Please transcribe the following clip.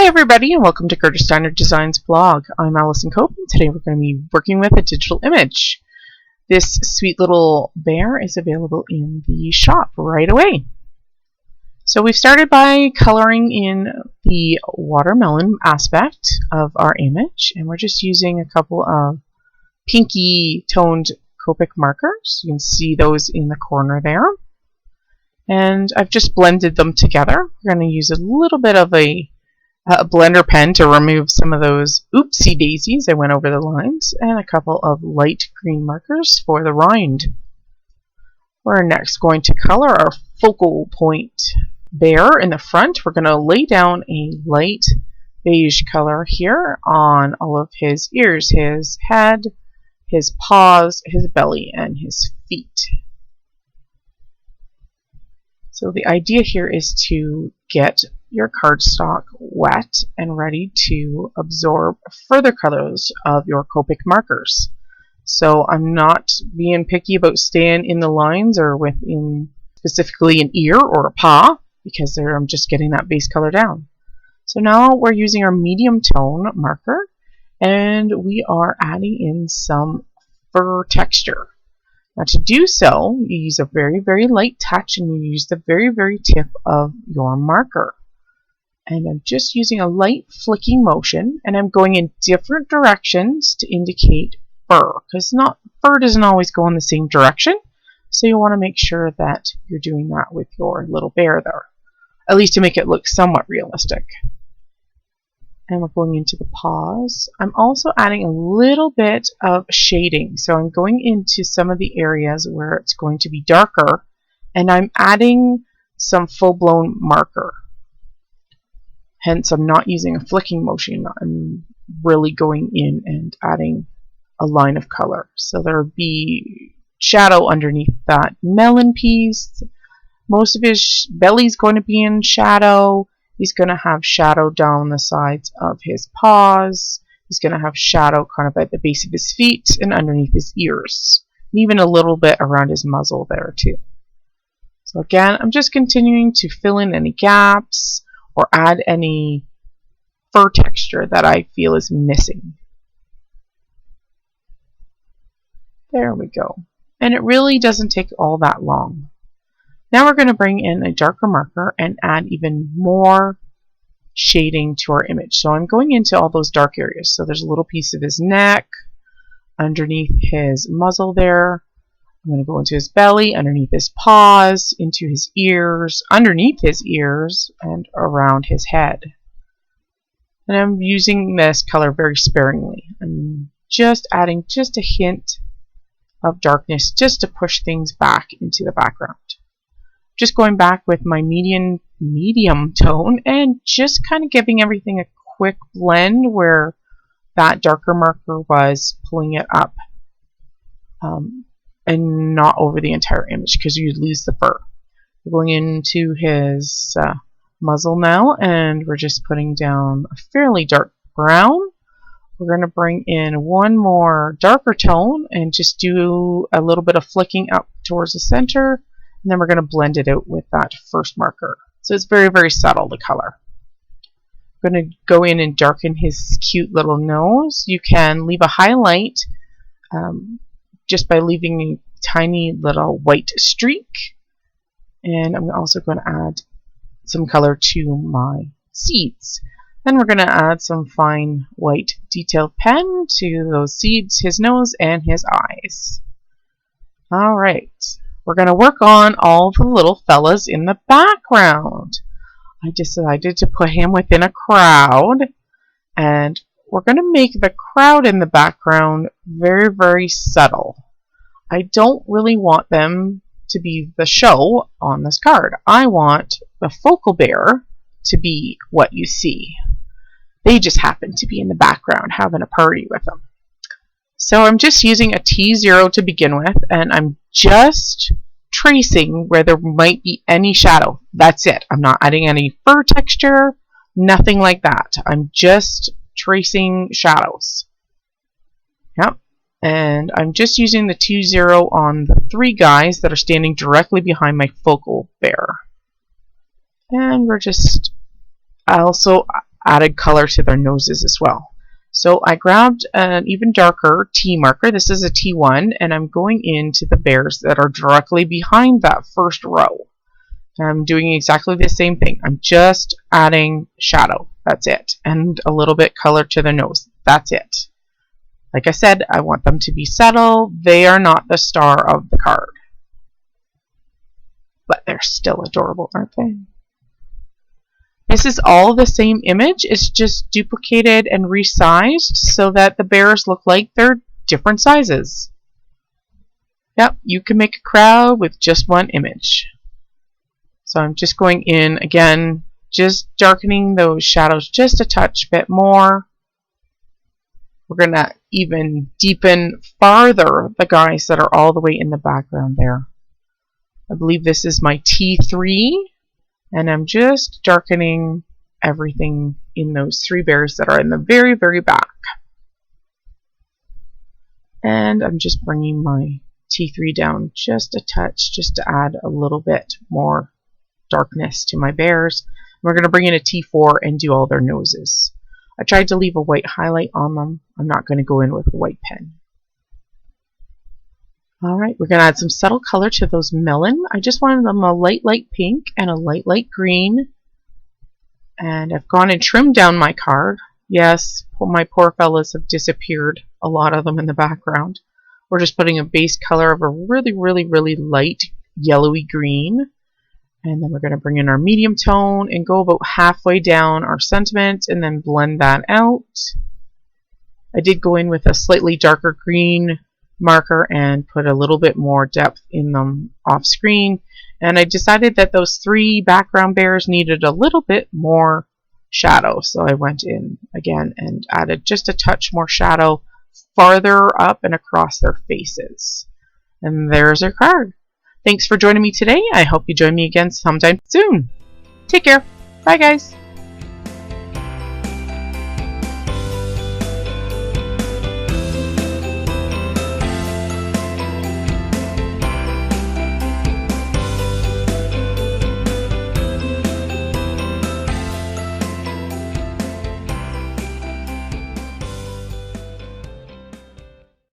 Hi everybody and welcome to Gerda Steiner Designs blog. I'm Allison and today we're going to be working with a digital image. This sweet little bear is available in the shop right away. So we've started by coloring in the watermelon aspect of our image, and we're just using a couple of pinky toned Copic markers. You can see those in the corner there. And I've just blended them together. We're going to use a little bit of a blender pen to remove some of those oopsie daisies. I went over the lines, and a couple of light green markers for the rind. We're next going to color our focal point bear in the front. We're going to lay down a light beige color here on all of his ears, his head, his paws, his belly, and his feet. So the idea here is to get your cardstock wet and ready to absorb further colors of your Copic markers. So I'm not being picky about staying in the lines or within specifically an ear or a paw, because I'm just getting that base color down. So now we're using our medium tone marker, and we are adding in some fur texture. Now to do so, you use a very, very light touch, and you use the very, very tip of your marker. And I'm just using a light flicking motion, and I'm going in different directions to indicate fur, because fur doesn't always go in the same direction. So you want to make sure that you're doing that with your little bear there, at least to make it look somewhat realistic. And we're going into the paws. I'm also adding a little bit of shading. So I'm going into some of the areas where it's going to be darker, and I'm adding some full-blown marker. Hence, I'm not using a flicking motion. I'm really going in and adding a line of color. So there'll be shadow underneath that melon piece. Most of his belly's going to be in shadow. He's going to have shadow down the sides of his paws. He's going to have shadow kind of at the base of his feet and underneath his ears. And even a little bit around his muzzle there too. So again, I'm just continuing to fill in any gaps or add any fur texture that I feel is missing. There we go. And it really doesn't take all that long. Now we're going to bring in a darker marker and add even more shading to our image. So I'm going into all those dark areas. So there's a little piece of his neck, underneath his muzzle there. I'm going to go into his belly, underneath his paws, into his ears, underneath his ears, and around his head. And I'm using this color very sparingly. I'm just adding just a hint of darkness just to push things back into the background. Just going back with my medium tone and just kind of giving everything a quick blend where that darker marker was pulling it up, and not over the entire image, because you'd lose the fur. We're going into his muzzle now, and we're just putting down a fairly dark brown. We're going to bring in one more darker tone and just do a little bit of flicking up towards the center. And then we're going to blend it out with that first marker. So it's very, very subtle, the color. I'm going to go in and darken his cute little nose. You can leave a highlight just by leaving a tiny little white streak. And I'm also going to add some color to my seeds. Then we're going to add some fine white detailed pen to those seeds, his nose, and his eyes. All right. We're going to work on all the little fellas in the background. I decided to put him within a crowd, and we're going to make the crowd in the background very, very subtle. I don't really want them to be the show on this card. I want the focal bear to be what you see. They just happen to be in the background having a party with them. So I'm just using a T0 to begin with, and I'm just tracing where there might be any shadow. That's it. I'm not adding any fur texture, nothing like that. I'm just tracing shadows. Yep. And I'm just using the 2-0 on the three guys that are standing directly behind my focal bear. And we're just also added color to their noses as well. So I grabbed an even darker T marker. This is a T1, and I'm going into the bears that are directly behind that first row. And I'm doing exactly the same thing. I'm just adding shadow. That's it. And a little bit color to the nose. That's it. Like I said, I want them to be subtle. They are not the star of the card. But they're still adorable, aren't they? This is all the same image. It's just duplicated and resized so that the bears look like they're different sizes. Yep, you can make a crowd with just one image. So I'm just going in again, just darkening those shadows just a touch bit more. We're going to even deepen farther the guys that are all the way in the background there. I believe this is my T3. And I'm just darkening everything in those 3 bears that are in the very, very back. And I'm just bringing my T3 down just a touch, just to add a little bit more darkness to my bears. We're going to bring in a T4 and do all their noses. I tried to leave a white highlight on them. I'm not going to go in with a white pen. Alright, we're going to add some subtle color to those melon. I just wanted them a light pink and a light green. And I've gone and trimmed down my card. Yes, my poor fellas have disappeared, a lot of them in the background. We're just putting a base color of a really light yellowy green. And then we're going to bring in our medium tone and go about halfway down our sentiment and then blend that out. I did go in with a slightly darker green marker and put a little bit more depth in them off screen, and I decided that those 3 background bears needed a little bit more shadow, so I went in again and added just a touch more shadow farther up and across their faces. And there's our card. Thanks for joining me today. I hope you join me again sometime soon. Take care. Bye guys.